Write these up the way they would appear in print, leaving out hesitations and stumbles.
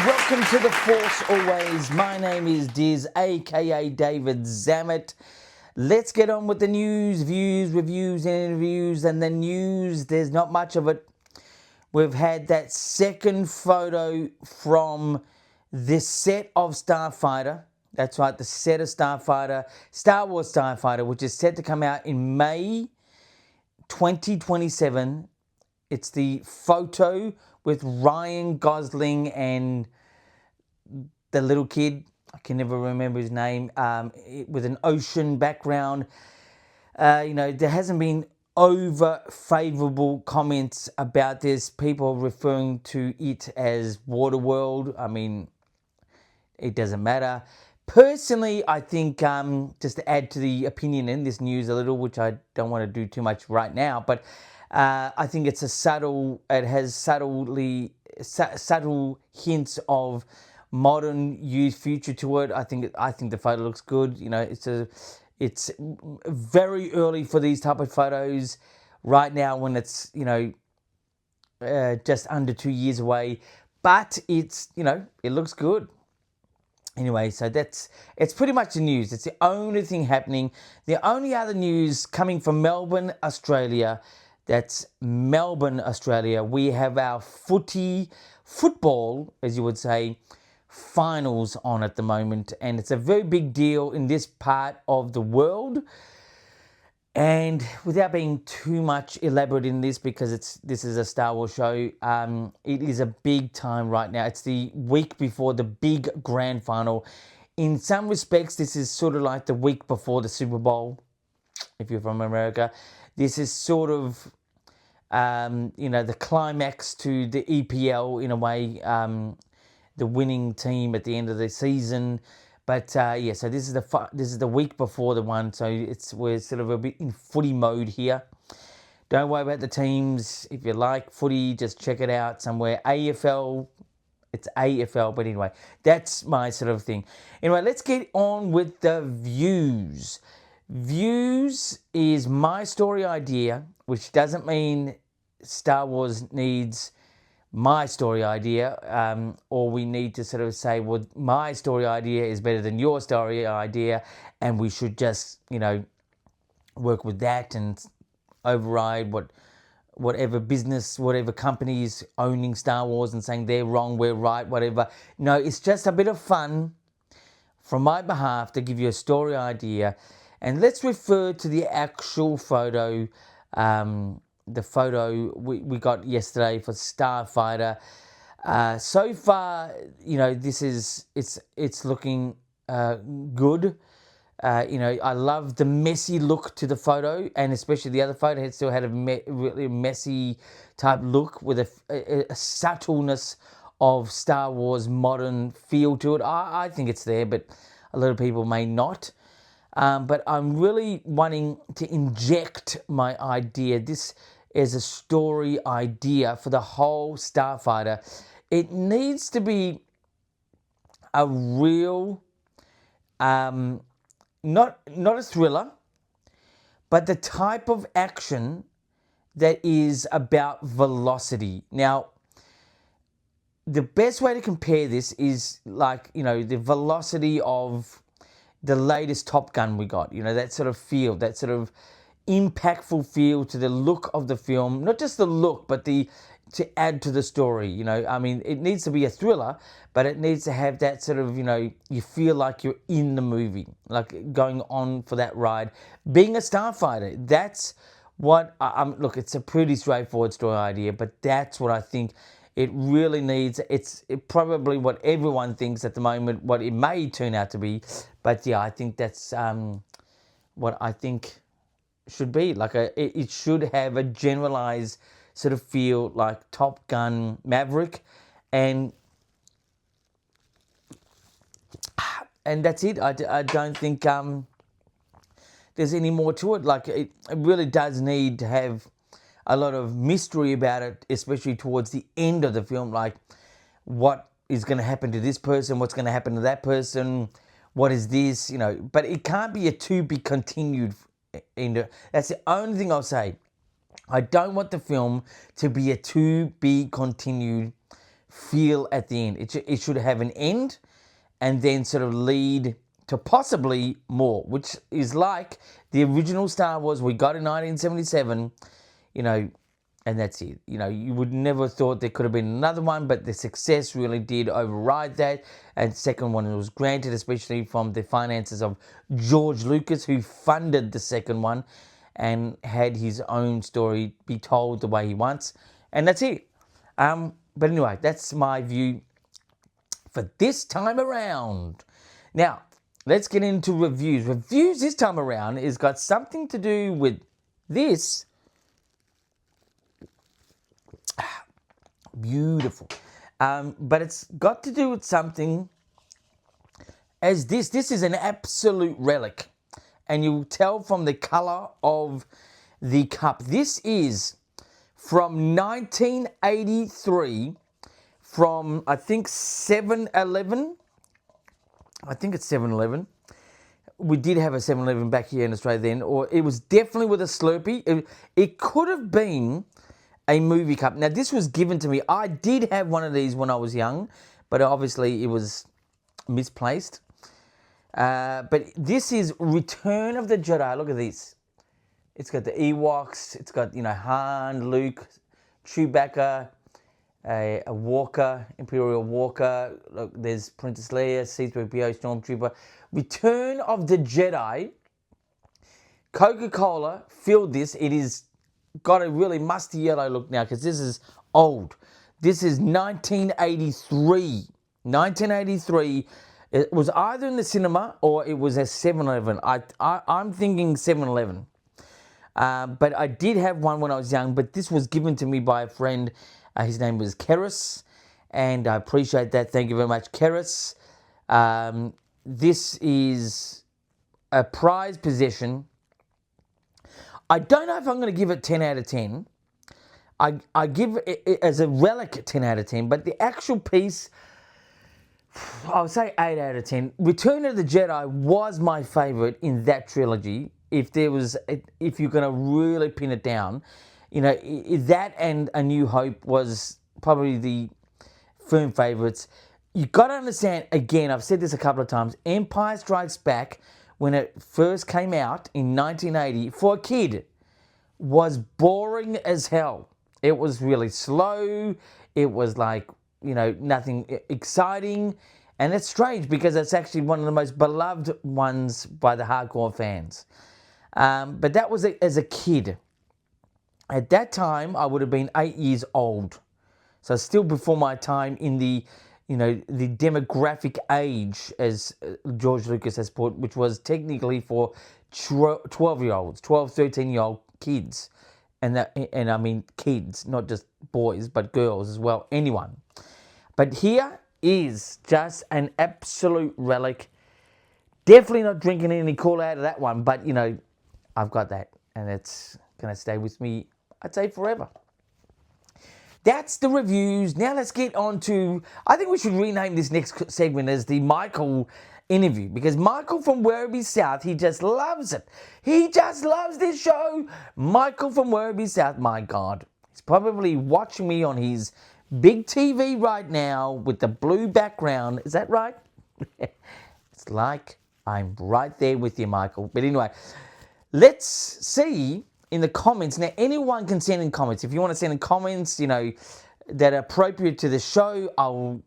Welcome to The Force Always. My name is Diz, aka David Zammit. Let's get on with the news, views, reviews, and interviews. And the news, there's not much of it. We've had that second photo from the set of Starfighter. That's right, the set of Starfighter, Star Wars Starfighter, which is set to come out in May 2027. It's the photo with Ryan Gosling and the little kid. I can never remember his name. With an ocean background. There hasn't been over favourable comments about this. People referring to it as Waterworld. I mean, it doesn't matter. Personally, I think, just to add to the opinion in this news a little, which I don't want to do too much right now, but I think it has subtle hints of modern youth future to it. I think the photo looks good. It's very early for these type of photos right now when it's just under 2 years away, but it looks good. Anyway, so it's pretty much the news. It's the only thing happening. The only other news coming from Melbourne, Australia. That's Melbourne, Australia. We have our football, as you would say, finals on at the moment, and it's a very big deal in this part of the world. And without being too much elaborate in this, because this is a Star Wars show, it is a big time right now. It's the week before the big grand final. In some respects, this is sort of like the week before the Super Bowl, if you're from America. This is sort of, the climax to the EPL in a way, the winning team at the end of the season. But so this is the week before the one, so we're sort of a bit in footy mode here. Don't worry about the teams. If you like footy, just check it out somewhere. AFL, it's AFL, but anyway, that's my sort of thing. Anyway, let's get on with the views. Views is my story idea, which doesn't mean Star Wars needs my story idea, or we need to sort of say, well, my story idea is better than your story idea, and we should just, work with that and override whatever business, whatever companies owning Star Wars and saying they're wrong, we're right, whatever. No, it's just a bit of fun from my behalf to give you a story idea. And let's refer to the actual photo, the photo we got yesterday for Starfighter. So far, it's looking good. I love the messy look to the photo, and especially the other photo it still had a really messy type look with a subtleness of Star Wars modern feel to it. I think it's there, but a lot of people may not. But I'm really wanting to inject my idea. This is a story idea for the whole Starfighter. It needs to be a real, not a thriller, but the type of action that is about velocity. Now, the best way to compare this is the velocity of the latest Top Gun we got, that sort of feel, that sort of impactful feel to the look of the film. Not just the look, but to add to the story, it needs to be a thriller, but it needs to have that sort of, you feel like you're in the movie, like going on for that ride. Being a starfighter, that's what, look, it's a pretty straightforward story idea, but that's what I think it really needs. It's probably what everyone thinks at the moment, what it may turn out to be. But yeah, I think that's what I think should be. It should have a generalized sort of feel like Top Gun Maverick, and that's it. I don't think there's any more to it. It really does need to have a lot of mystery about it, especially towards the end of the film, like what is going to happen to this person, what's going to happen to that person, what is this, but it can't be a to be continued. That's the only thing I'll say. I don't want the film to be a to be continued feel at the end. It should have an end and then sort of lead to possibly more, which is like the original Star Wars we got in 1977, you know, and that's it. You know, you would never thought there could have been another one, but the success really did override that. And second one was granted, especially from the finances of George Lucas, who funded the second one and had his own story be told the way he wants. And that's it. But anyway, that's my view for this time around. Now, let's get into reviews. Reviews this time around has got something to do with this. Beautiful. But it's got to do with something as this. This is an absolute relic. And you'll tell from the colour of the cup. This is from 1983 from, I think, 7-Eleven. I think it's 7-Eleven. We did have a 7-Eleven back here in Australia then, or it was definitely with a Slurpee. It could have been a movie cup. Now, this was given to me. I did have one of these when I was young, but obviously it was misplaced. But this is Return of the Jedi. Look at this. It's got the Ewoks. It's got, you know, Han, Luke, Chewbacca, a Walker, Imperial Walker. Look, there's Princess Leia, C-3PO, Stormtrooper. Return of the Jedi. Coca-Cola filled this. It is got a really musty yellow look now because this is old. This is 1983. 1983. It was either in the cinema or it was a 7-Eleven. I'm thinking 7-Eleven. But I did have one when I was young, but this was given to me by a friend. His name was Keris, and I appreciate that. Thank you very much, Keris. This is a prized possession. I don't know if I'm going to give it 10 out of 10. I give it as a relic 10 out of 10, but the actual piece, I would say 8 out of 10. Return of the Jedi was my favourite in that trilogy. If you're going to really pin it down, you know, that and A New Hope was probably the firm favourites. You've got to understand, again, I've said this a couple of times, Empire Strikes Back, when it first came out in 1980, for a kid, was boring as hell. It was really slow. It was like, you know, nothing exciting. And it's strange because it's actually one of the most beloved ones by the hardcore fans. But that was as a kid. At that time, I would have been 8 years old. So still before my time in the, you know, the demographic age, as George Lucas has put, which was technically for 12-year-olds, 12, 13-year-old kids. And I mean kids, not just boys, but girls as well, anyone. But here is just an absolute relic. Definitely not drinking any cool out of that one, but, you know, I've got that, and it's going to stay with me, I'd say, forever. That's the reviews. Now let's get on to, I think we should rename this next segment as the Michael interview, because Michael from Werribee South, he just loves it. He just loves this show. Michael from Werribee South, my God. He's probably watching me on his big TV right now with the blue background. Is that right? It's like I'm right there with you, Michael. But anyway, let's see in the comments. Now, anyone can send in comments. If you want to send in comments, you know, that are appropriate to the show, I'll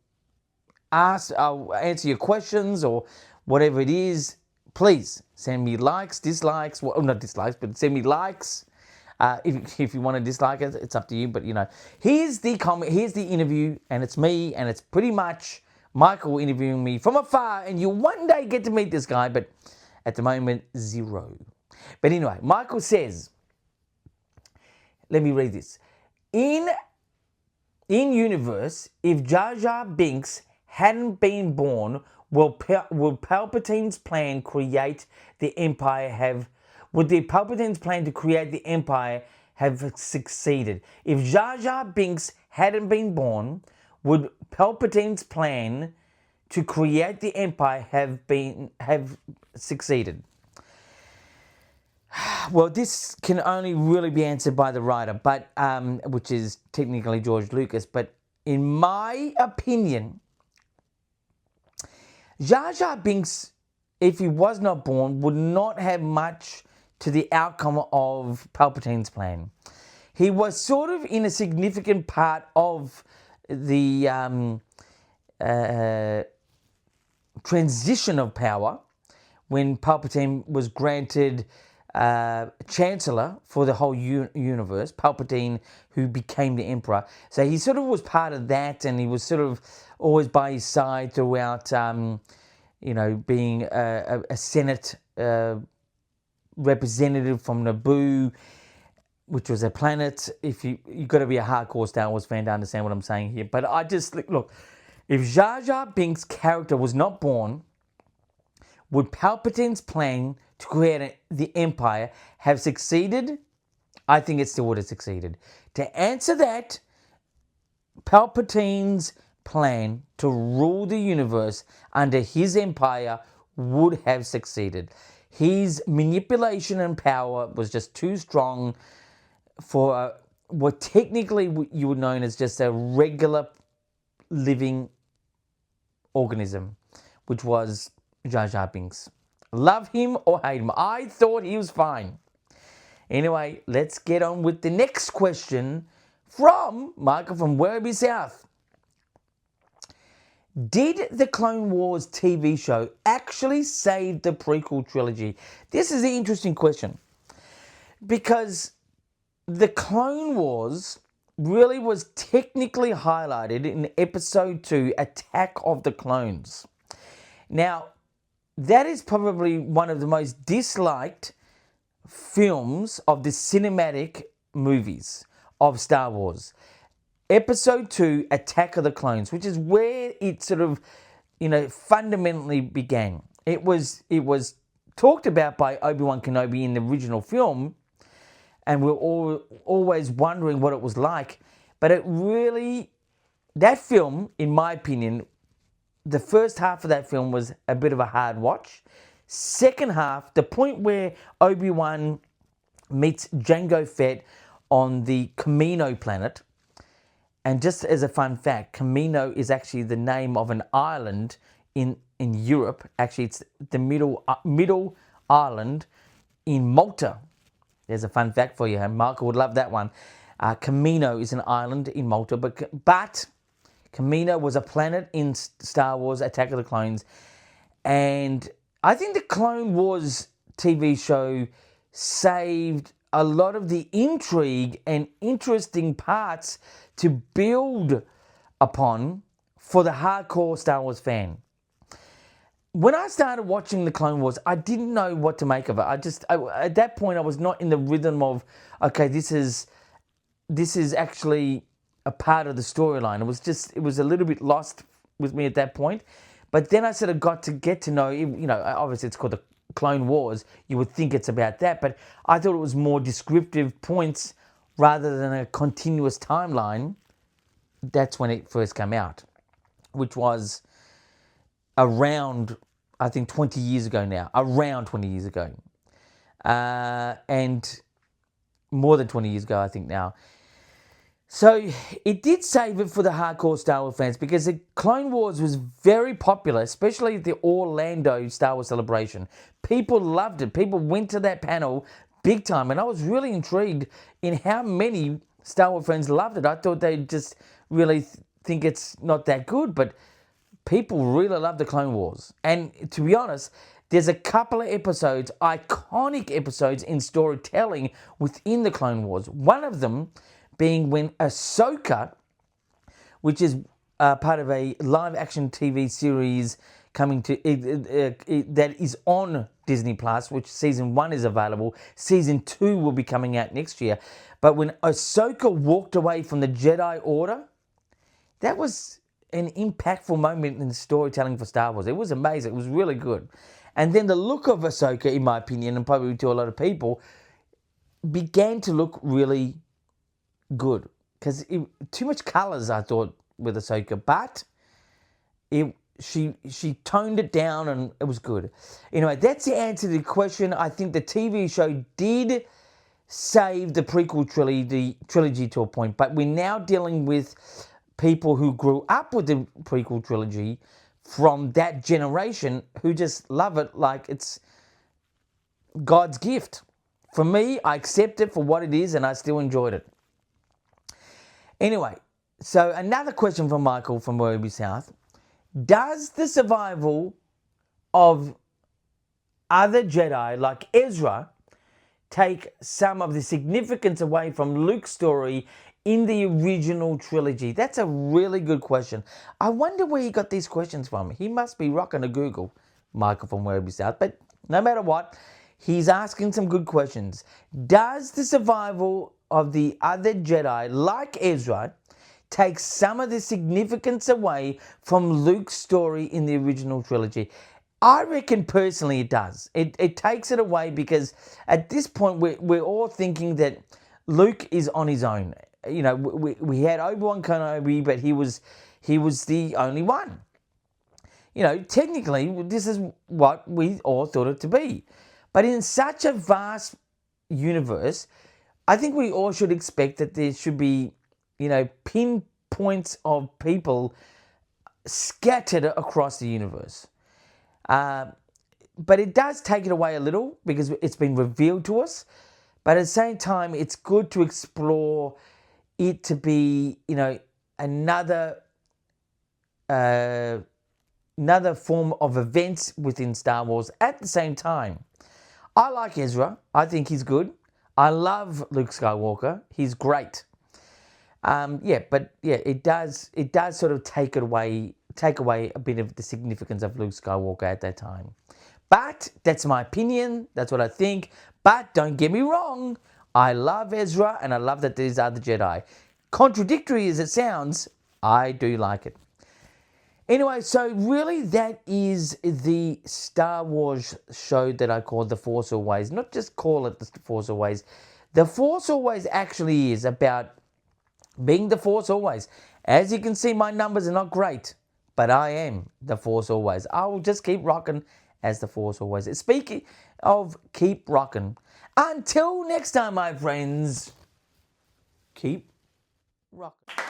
answer your questions or whatever it is. Please send me likes, dislikes, well, not dislikes, but send me likes. If you want to dislike it, it's up to you. But, you know, here's the comment, here's the interview, and it's me, and it's pretty much Michael interviewing me from afar, and you'll one day get to meet this guy, but at the moment, zero. But anyway, Michael says, let me read this. In universe, if Jar Jar Binks hadn't been born, will Palpatine's plan create the Empire would the Palpatine's plan to create the Empire have succeeded? If Jar Jar Binks hadn't been born, would Palpatine's plan to create the Empire have succeeded? Well, this can only really be answered by the writer, but which is technically George Lucas. But in my opinion, Jar Jar Binks, if he was not born, would not have much to the outcome of Palpatine's plan. He was sort of in a significant part of the transition of power when Palpatine was granted Chancellor for the whole universe, Palpatine, who became the Emperor. So he sort of was part of that, and he was sort of always by his side throughout, being a Senate representative from Naboo, which was a planet. If you've got to be a hardcore Star Wars fan to understand what I'm saying here. But I just, look, if Jar Jar Binks' character was not born, would Palpatine's plan to create the Empire have succeeded? I think it still would have succeeded. To answer that, Palpatine's plan to rule the universe under his empire would have succeeded. His manipulation and power was just too strong for what technically you would know as just a regular living organism, which was Jar Jar Binks. Love him or hate him. I thought he was fine. Anyway, let's get on with the next question from Michael from Werribee South. Did the Clone Wars TV show actually save the prequel trilogy? This is an interesting question because the Clone Wars really was technically highlighted in Episode 2, Attack of the Clones. Now, that is probably one of the most disliked films of the cinematic movies of Star Wars. Episode 2, Attack of the Clones, which is where it sort of, fundamentally began. It was talked about by Obi-Wan Kenobi in the original film, and we're all always wondering what it was like. But that film, in my opinion, the first half of that film was a bit of a hard watch. Second half, the point where Obi-Wan meets Jango Fett on the Kamino planet. And just as a fun fact, Kamino is actually the name of an island in Europe. Actually, it's the middle island in Malta. There's a fun fact for you, and Marco would love that one. Kamino is an island in Malta, but Kamino was a planet in Star Wars Attack of the Clones. And I think the Clone Wars TV show saved a lot of the intrigue and interesting parts to build upon for the hardcore Star Wars fan. When I started watching the Clone Wars, I didn't know what to make of it. At that point, I was not in the rhythm of, okay, this is actually a part of the storyline. It was a little bit lost with me at that point. But then I sort of got to get to know, obviously it's called the Clone Wars. You would think it's about that, but I thought it was more descriptive points rather than a continuous timeline. That's when it first came out, which was around, I think, 20 years ago now. Around 20 years ago. And more than 20 years ago, I think now. So it did save it for the hardcore Star Wars fans because the Clone Wars was very popular, especially at the Orlando Star Wars celebration. People loved it. People went to that panel big time. And I was really intrigued in how many Star Wars fans loved it. I thought they'd just really think it's not that good, but people really love the Clone Wars. And to be honest, there's a couple of episodes, iconic episodes in storytelling within the Clone Wars. One of them being when Ahsoka, which is part of a live-action TV series coming to that is on Disney Plus, which season 1 is available. Season 2 will be coming out next year. But when Ahsoka walked away from the Jedi Order, that was an impactful moment in storytelling for Star Wars. It was amazing. It was really good. And then the look of Ahsoka, in my opinion, and probably to a lot of people, began to look really good. Because too much colours, I thought, with Ahsoka. But she toned it down and it was good. Anyway, that's the answer to the question. I think the TV show did save the prequel trilogy to a point. But we're now dealing with people who grew up with the prequel trilogy from that generation who just love it like it's God's gift. For me, I accept it for what it is and I still enjoyed it. Anyway, so another question from Michael from Werribee South. Does the survival of other Jedi like Ezra take some of the significance away from Luke's story in the original trilogy? That's a really good question. I wonder where he got these questions from. He must be rocking a Google, Michael from Werribee South. But no matter what, he's asking some good questions. Does the survival of the other Jedi, like Ezra, take some of the significance away from Luke's story in the original trilogy? I reckon personally it does. It takes it away because at this point we're all thinking that Luke is on his own. You know, we had Obi-Wan Kenobi, but he was the only one. You know, technically this is what we all thought it to be. But in such a vast universe, I think we all should expect that there should be, you know, pinpoints of people scattered across the universe. But it does take it away a little because it's been revealed to us. But at the same time, it's good to explore it to be, you know, another form of events within Star Wars at the same time. I like Ezra. I think he's good. I love Luke Skywalker. He's great. It does sort of take away a bit of the significance of Luke Skywalker at that time. But that's my opinion. That's what I think. But don't get me wrong. I love Ezra and I love that these are the Jedi. Contradictory as it sounds, I do like it. Anyway, so really that is the Star Wars show that I call The Force Always. Not just call it The Force Always. The Force Always actually is about being the Force Always. As you can see, my numbers are not great, but I am the Force Always. I will just keep rocking as the Force Always. Speaking of keep rocking, until next time, my friends, keep rocking.